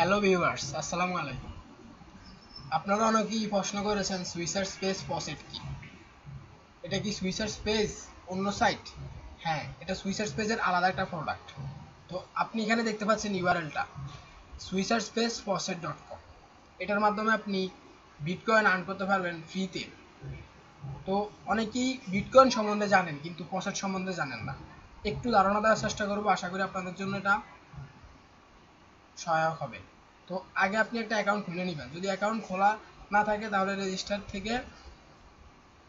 Hello viewers, আসসালামু আলাইকুম। আপনারা অনেকেই প্রশ্ন করেছেন সুইসার স্পেস ফসেট কি? এটা কি সুইসার স্পেস অন্য সাইট? হ্যাঁ, এটা সুইসার স্পেসের আলাদা একটা প্রোডাক্ট। তো আপনি এখানে দেখতে পাচ্ছেন ইউআরএলটা swissarspaceFaucet.com। এটার মাধ্যমে আপনি বিটকয়েন আর্ন করতে পারবেন ফ্রিতে। তো অনেকেই বিটকয়েন সম্বন্ধে জানেন কিন্তু ফসেট সম্বন্ধে জানেন না। একটু ধারণা দেওয়ার চেষ্টা করবো, আশা করি আপনাদের জন্য এটা সহায়ক হবে। তো আগে আপনি একটা অ্যাকাউন্ট খুলে নেবেন। যদি অ্যাকাউন্ট খোলা না থাকে তাহলে রেজিস্টার থেকে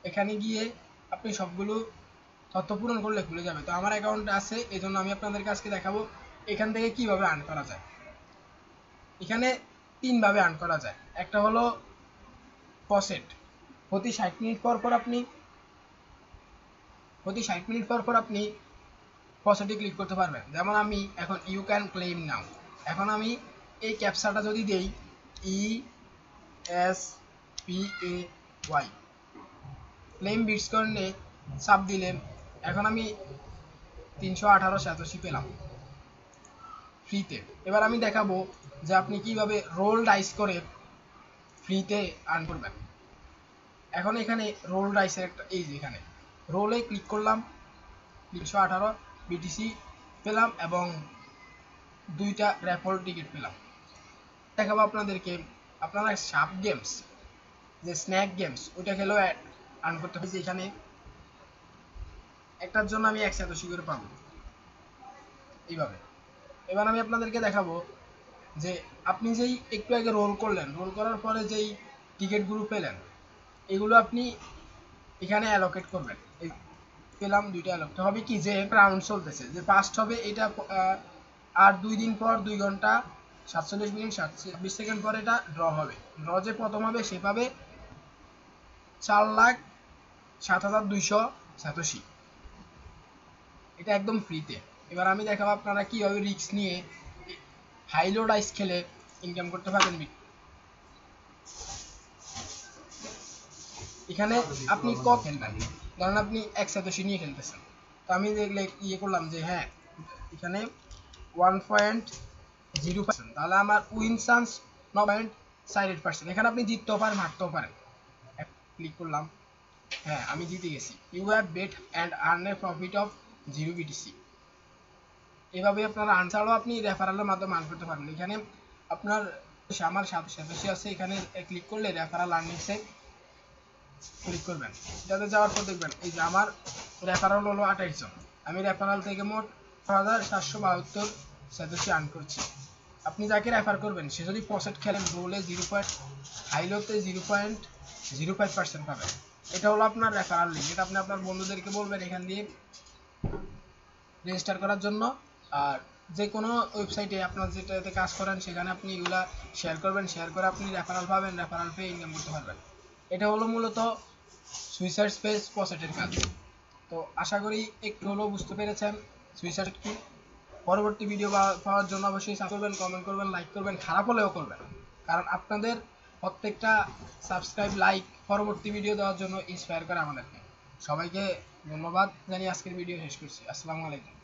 এখানে গিয়ে আপনি সবগুলো তথ্য পূরণ করলে খুলে যাবে। তো আমার অ্যাকাউন্ট আছে, এই জন্য আমি আপনাদেরকে আজকে দেখাবো এখান থেকে কিভাবে আর্ন করা যায়। এখানে তিনভাবে আর্ন করা যায়। একটা হলো ফসেট। প্রতি 60 মিনিট পর পর আপনি ফসেটে ক্লিক করতে পারবেন। যেমন আমি এখন ইউ ক্যান ক্লেম নাও, এখন আমি এই ক্যাপচাটা যদি দেই ESPAY ক্লেম বিটকয়েনে চাপ দিলেন, এখন আমি 318 পেলাম ফ্রিতে। এবার আমি দেখাবো যে আপনি কিভাবে রোল ডাইস করে ফ্রিতে আর্ন করবেন। এখন এখানে রোল ডাইসের একটা এই যে এখানে রোলে ক্লিক করলাম, 318 বিটিসি পেলাম এবং 2টা র্যাফল টিকিট পেলাম। দেখাবো আপনাদেরকে আপনারা সাব গেমস যে স্ন্যাক গেমস ওইটা খেলেও আর্ন করতে হয়েছে। এখানে একটার জন্য আমি 180 করে পাবো এইভাবে। এবার আমি আপনাদেরকে দেখাবো যে আপনি যেই একটু আগে রোল করলেন, রোল করার পরে যেই টিকিটগুলো পেলেন এগুলো আপনি এখানে অ্যালোকেট করবেন। এই পেলাম 2টা অ্যালোকেট হবে কি যে রাউন্ড চলতেছে, যে ফার্স্ট হবে এটা আর 2 দিন পর 2 ঘন্টা 47 মিনিট 26 সেকেন্ড পর এটা ড্র হবে। ড্র যে প্রথম হবে সে পাবে 4,07,287। এটা একদম ফ্রিতে। এবার আমি দেখাবো আপনারা কিভাবে রিস্ক নিয়ে হাইলো ডাইস খেলে ইনকাম করতে পারবেন। এখানে আপনি ক খেলবেন, ধরেন আপনি 187 নিয়ে খেলতেছেন। তো আমি দেখলে ইয়ে করলাম যে হ্যাঁ এখানে 1.0%, তাহলে আমার উইন চান্স 9.48%। এখানে আপনি জিততেও পারেন হারতেও পারেন। ক্লিক করলাম, হ্যাঁ আমি জিতে গেছি। You have bet and earn a profit of 0 BTC. এভাবে আপনারা আর্ন ছাড়াও আপনি রেফারেলের মাধ্যমে আর্ন করতে পারবেন। এখানে আপনার আমার সাথে আছে, এখানে ক্লিক করলে রেফারেল আর্নিংসে ক্লিক করবেন। এটাতে যাওয়ার পর দেখবেন এই যে আমার রেফারেল হলো 28 জন। আমি রেফারেল থেকে মোট 6,772 সদস্য আর্ন করছি। আপনি যাকে রেফার করবেন সে যদি পসেট খেলেন রোলে হাইলোতে 0.05% পাবেন। এটা হলো আপনার রেফারেল লিঙ্ক। এটা আপনি আপনার বন্ধুদেরকে বলবেন এখান দিয়ে রেজিস্টার করার জন্য। আর যে কোনো ওয়েবসাইটে আপনার যেটাতে কাজ করেন সেখানে আপনি এগুলা শেয়ার করবেন, শেয়ার করে আপনি রেফারেল পাবেন, রেফারেল পেয়ে ইনকাম করতে পারবেন। এটা হলো মূলত সুইসার স্পেস পসেটের কাজ। তো আশা করি একটু হলেও বুঝতে পেরেছেন সুইসার কি। পরবর্তী ভিডিও পাওয়ার জন্য অবশ্যই সাবস্ক্রাইব করবেন, কমেন্ট করবেন, লাইক করবেন, খারাপ হলেও করবেন, কারণ আপনাদের প্রত্যেকটা সাবস্ক্রাইব লাইক পরবর্তী ভিডিও দেওয়ার জন্য ইন্সপায়ার করে আমাদেরকে। সবাইকে ধন্যবাদ জানিয়ে আজকের ভিডিও শেষ করছি। আসসালামু আলাইকুম।